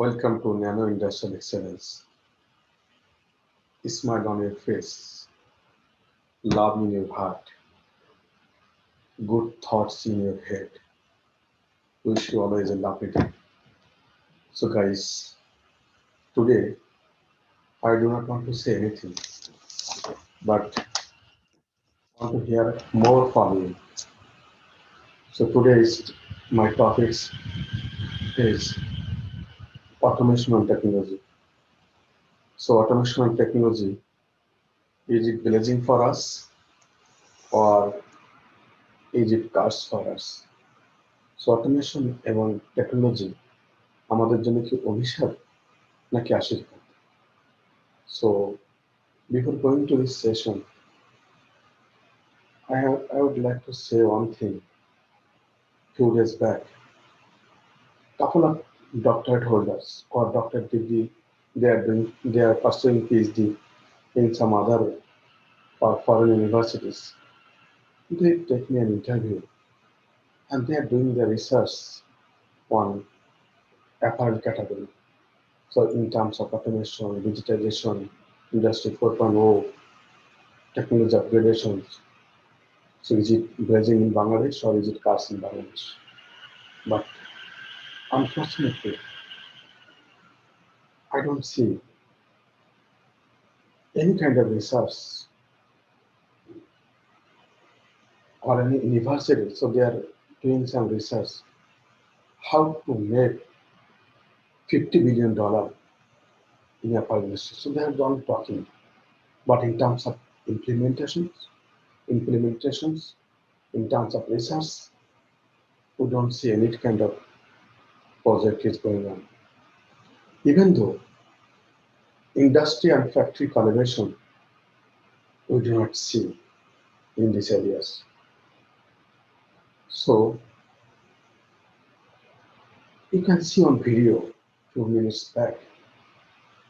Welcome to Nano Industrial Excellence. Smile on your face, love in your heart, good thoughts in your head. Wish you always a lovely day. So, guys, today I do not want to say anything, but want to hear more from you. So, today's my topics is automation and technology. So, automation and technology, is it blessing for us or is it curse for us? So, automation এবং technology আমাদের জন্য কি অভিশাপ নাকি আশীর্বাদ? So before going to this session, I would like to say one thing. Few days back, couple of doctorate holders or doctorate degree, they are pursuing PhD in some other or foreign universities. They take me an interview and they are doing their research on apparel category. So in terms of automation, digitalization, industry 4.0, technology upgradations. So is it blessing in Bangladesh or is it curse in Bangladesh? But unfortunately, I don't see any kind of research or any university. So they are doing some research how to make $50 billion in apparel industry. So they are done talking. But in terms of implementations, in terms of research, we don't see any kind of project is going on. Even though industry and factory collaboration, we do not see in these areas. So you can see on video 2 minutes back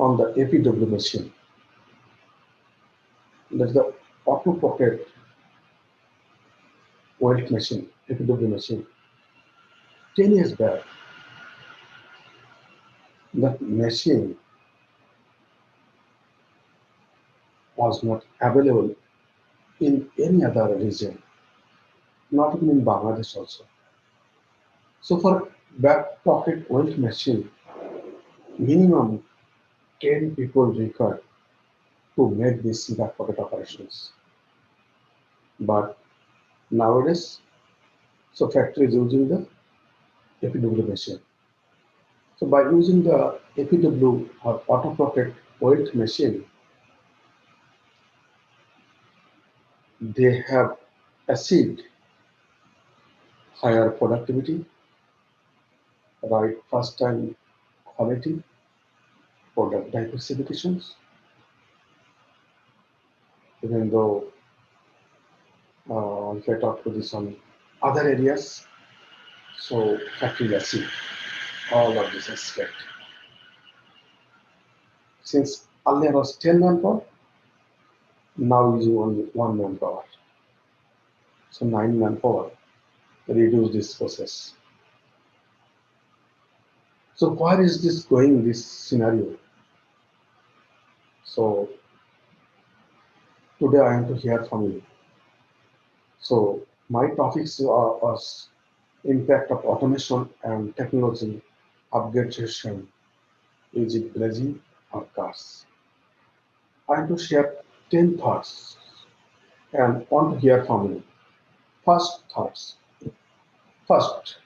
on the APW machine. That's the auto pocket weld machine, APW machine. 10 years back, that machine was not available in any other region, not even in Bangladesh also. So for back pocket weld machine, minimum 10 people required to make these back pocket operations. But nowadays, so factory is using the APW machine. So by using the APW or auto pocket weld machine, they have achieved higher productivity, right first time quality, product diversifications, even though if I talk to this on other areas, so factory achieved all of this aspect. Since earlier was 10 manpower, now using only 1 manpower. So 9 manpower reduce this process. So where is this going, this scenario? So today I am to hear from you. So my topics was impact of automation and technology upgradation. Is it blessing or curse? I am to share 10 thoughts and want to hear from you. First thoughts. First,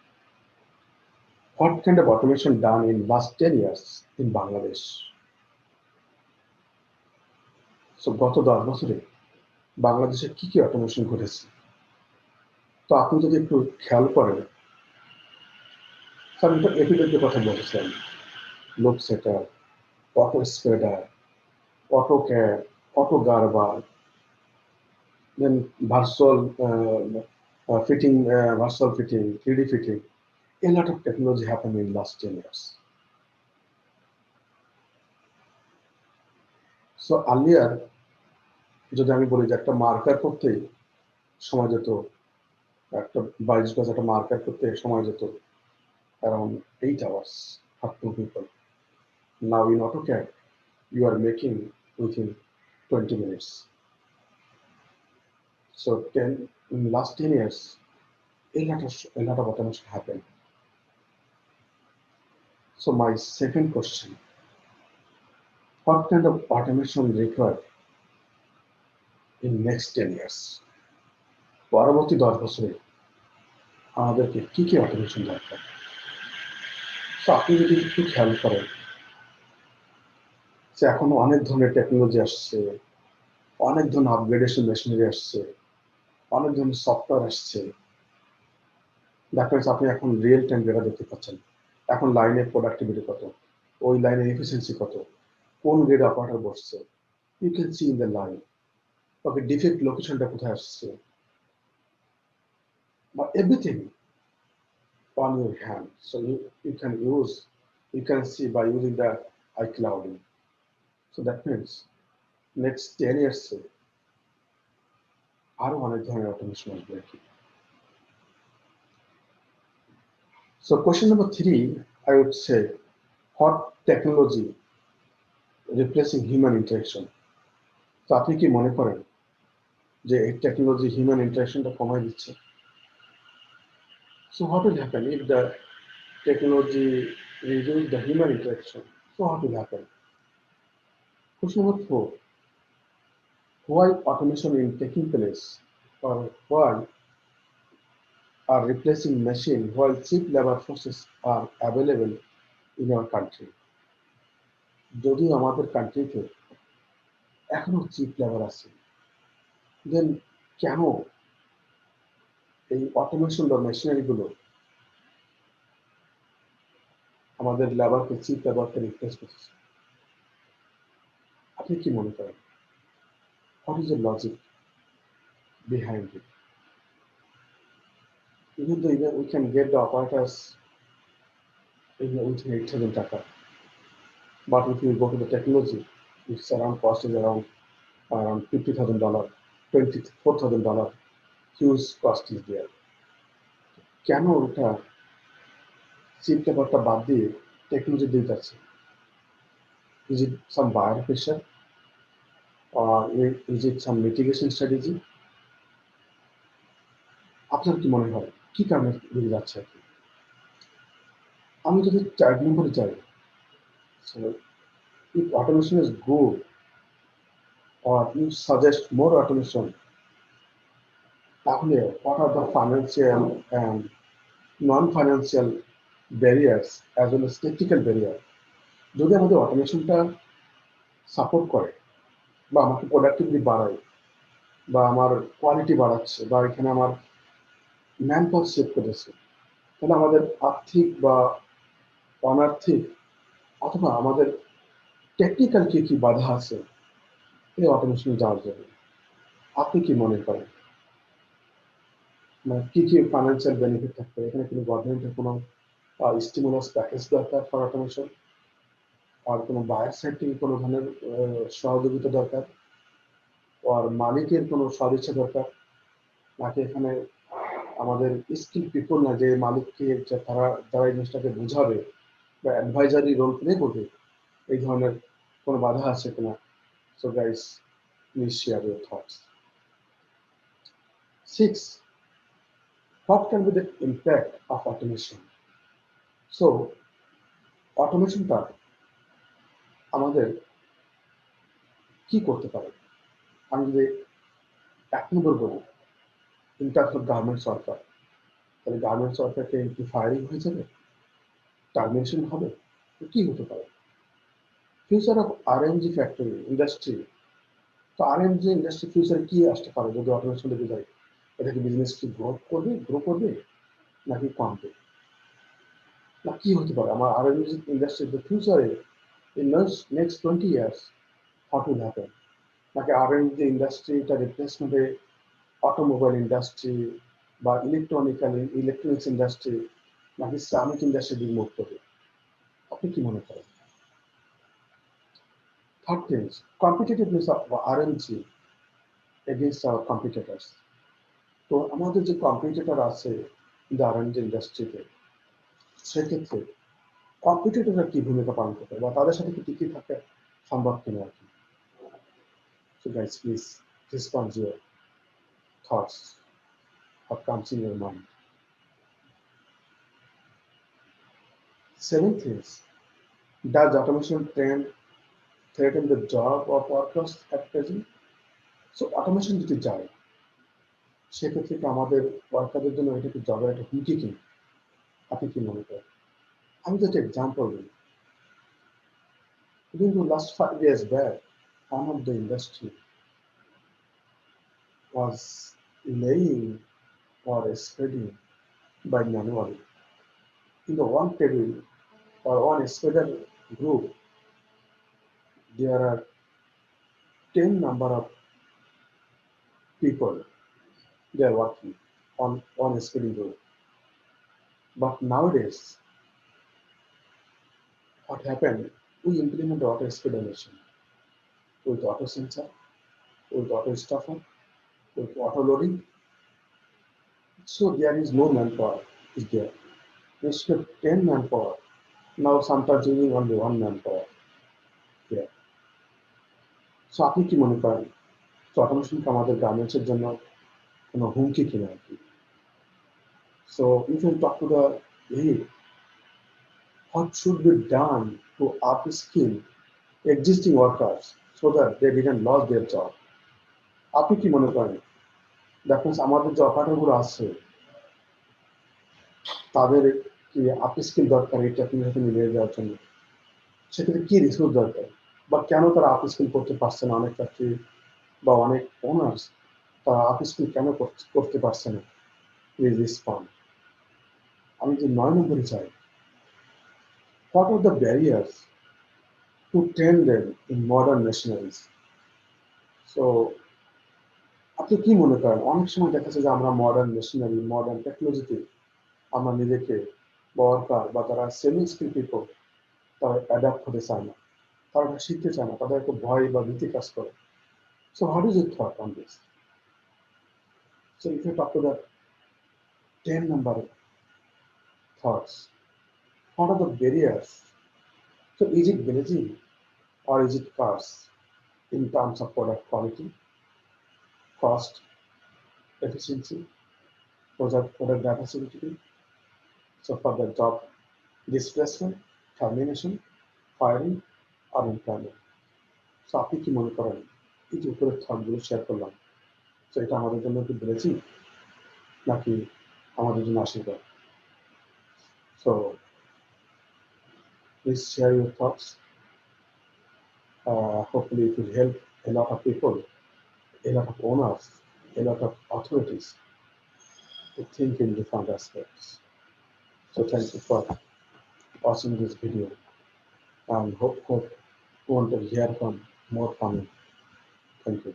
what kind of automation done in last 10 years in Bangladesh? So গত 10 বছরে বাংলাদেশে কি কি automation ঘটেছে? তো আপনি যদি একটু খেয়াল করেন, আমি তো এপিডের কথা বলছিলাম, লোক সেটার, auto spreader, auto CAD, auto Gerber, then virtual fitting, 3D fitting. A lot of technology happened in last 10 years. So earlier, যদি আমি বলি যে একটা মার্কার করতে সময় যেত, একটা 22 গজ একটা মার্কার করতে সময় যেত around 8 hours for 2 people. Now in AutoCAD, you are making within 20 minutes. So in last 10 years, a lot of automation happened. So my second question, what kind of automation required in next 10 years? পরবর্তী 10 বছরে আমাদেরকে কি automation দরকার? So আপনি যদি একটু খেয়াল করেন যে এখন অনেক ধরনের টেকনোলজি আসছে, অনেক ধরনের আপগ্রেডেশন মেশিনারি আসছে, অনেক ধরনের সফটওয়্যার আসছে। দেখা যাচ্ছে আপনি এখন রিয়েল টাইম ডেটা দেখতে পাচ্ছেন। এখন লাইনের প্রোডাক্টিভিটি কত, ওই লাইনের এফিসিয়েন্সি কত, কোন গ্রেড অপারেটর বসছে, you can see in the line. Okay, defect লোকেশনটা কোথায় আসছে, বা everything on your hand. So you can see by using the iClouding. So that means next 10 years আরো অনেক ধরনের অটোমেশন আসবে আর কি। So question number 3, I would say, what technology replacing human interaction? তো আপনি কি মনে করেন যে এই টেকনোলজি হিউম্যান ইন্টারাকশনটা কমায় দিচ্ছে? So what will happen if the technology reduce the human interaction? So what will happen? Question number 4, why automation is taking place, or why are replacing machine while cheap labor forces are available in our country? যদি আমাদের কান্ট্রিতে এখনো chip labour আছে, দেন কেন এই automation বা machinery গুলো আমাদের লেবারকে চিপ লেবারকে রিপ্লেস করছে? আপনি কি মনে করেন? What is the logic behind it? Even though we can get the operators within 8,000 টাকা, but if you go to the technology, it's around cost is around $50,000, $24,000. Huge cost is there. কেন ওটা chip লেবারটা বাদ দিয়ে technology দিয়ে যাচ্ছে? Is it some buyer pressure, or is it some mitigation strategy? আপনার কি মনে হয় কি কারণে দিয়ে যাচ্ছে আর কি? আমি যদি 4 নম্বরে যাই, so if automation is good, or you suggest more automation, তাহলে what are the financial and non-financial barriers as well as technical barrier? যদি আমাদের অটোমেশনটা সাপোর্ট করে বা আমাকে প্রোডাক্টিভিটি বাড়ায় বা আমার কোয়ালিটি বাড়াচ্ছে বা এখানে আমার ম্যান পাওয়ার সেভ করেছে, তাহলে আমাদের আর্থিক বা অনার্থিক অথবা আমাদের টেকনিক্যাল কি বাধা আছে এই অটোমেশনে যাওয়ার জন্য? আপনি কি মনে করেন? মানে কি ফাইন্যান্সিয়াল বেনিফিট থাকবে এখানে? কোনো গভর্নমেন্টের কোনো স্টিমুলাস প্যাকেজ দরকার ফর অটোমেশন, আর কোনো বায়ার সাইড থেকে কোনো ধরনের সহযোগিতা দরকার, আর মালিকের কোনো সদিচ্ছা দরকার, নাকি এখানে আমাদের স্কিল পিপল না যে মালিককে যারা এই জিনিসটাকে বোঝাবে বা অ্যাডভাইজারি রোল প্লে করবে, এই ধরনের কোনো বাধা আছে কিনা? So guys, please share your thoughts. 6, what can be the impact of automation? So অটোমেশনটা আমাদের কি করতে পারে? আমি যদি 1 নম্বর বলি, in terms of garments worker, তাহলে গার্মেন্টস ওয়ার্কারকে কি ফায়ারিং হয়ে যাবে, টার্মিনেশন হবে? কি হতে পারে? Future of RMG factory industry, তো আরএমজি ইন্ডাস্ট্রি ফিউচারে কি আসতে পারে যদি অটোমেশন লেগে যায়? এটা কি বিজনেস কি গ্রো করবে নাকি কমবে, না কি হতে পারে আমার আরএমজি ইন্ডাস্ট্রির ফিউচারে in next 20 years? What will happen? নাকি আরএমজি ইন্ডাস্ট্রিটা রিপ্লেসমেন্টে অটোমোবাইল ইন্ডাস্ট্রি বা ইলেকট্রনিক্স ইন্ডাস্ট্রি নাকি শ্রমিক ইন্ডাস্ট্রি দিকে মুভ করবে? আপনি কি মনে করেন? Third thing, competitiveness of RMG against our competitors. তো আমাদের যে কম্পিটিটর আছে আরএমজি ইন্ডাস্ট্রিতে, সেক্ষেত্রে কম্পিটিটররা কি ভূমিকা পালন করতে পারে বা তাদের সাথে কি টিকে থাকা সম্ভব কিনা আর কি। So guys please respond your thoughts, what comes in your mind. Seventh is, does automation trend threaten the job of workers at present? So automation যদি যায় সেক্ষেত্রে কি আমাদের ওয়ার্কারদের জন্য এটা কি জবের একটা হুমকি কি? আপনি কি মনে করেন? আমি just example দিই। During the last 5 years back, one of the industry was laying or spreading by manually. In the one table or one spreader group, there are 10 number of people they are working on a spreading group. But nowadays, what happened? We implement auto expedition with auto sensor, with auto stuffer, with auto loading. So there is no manpower is there. Instead of 10 manpower, now sometimes using only one manpower here. So আপনি কি মনে করেন? So automation কি আমাদের গার্মেন্টসের জন্য কোনো হুমকি কিনা আর কি? So you can talk to the lead. What should be done to upskill existing workers so that they didn't lose their job? আপনি কি মনে করেন? দেখুন আমাদের যে অপারেটরগুলো আছে তাদের কি আপস্কিল দরকার এই টেকনিকের সাথে মিলিয়ে যাওয়ার জন্য? সেক্ষেত্রে কি রিসোর্স দরকার? বা কেন তারা আপস্কিল করতে পারছে না? অনেক চাকরি বা অনেক ওনার্স তারা আপস্কিল কেন করতে পারছে না? Please respond. আমি যে 9 নম্বরে চাই, what are the barriers to train them in modern machineries? So আপনি কি মনে করেন? অনেক সময় দেখা যাচ্ছে যে আমরা মডার্ন মেশিনারি, মডার্ন টেকনোলজিতে আমরা নিজেকে ওয়ার্কার বা যারা সেমি স্কিল পিপল তারা অ্যাডাপ্ট হতে চায় না, তারা শিখতে চায় না, তাদের একটা ভয় বা ভীতি কাজ করে। So what is your thought on this? So if you talk to the 10 number thoughts, what are the barriers? So is it benefit or is it cost in terms of product quality, cost, efficiency, product diversity? So for the job displacement, termination, firing or employment. So আপনি কি মনে করেন এই যে উপরের থটগুলো share করলাম, তো এটা আমাদের জন্য কি ব্লেসিং নাকি আমাদের জন্য আশীর্বাদ? So please share your thoughts. Hopefully it will help a lot of people, a lot of owners, a lot of authorities to think in different aspects. So thank you for watching this video and hope want to hear from more from you. Thank you.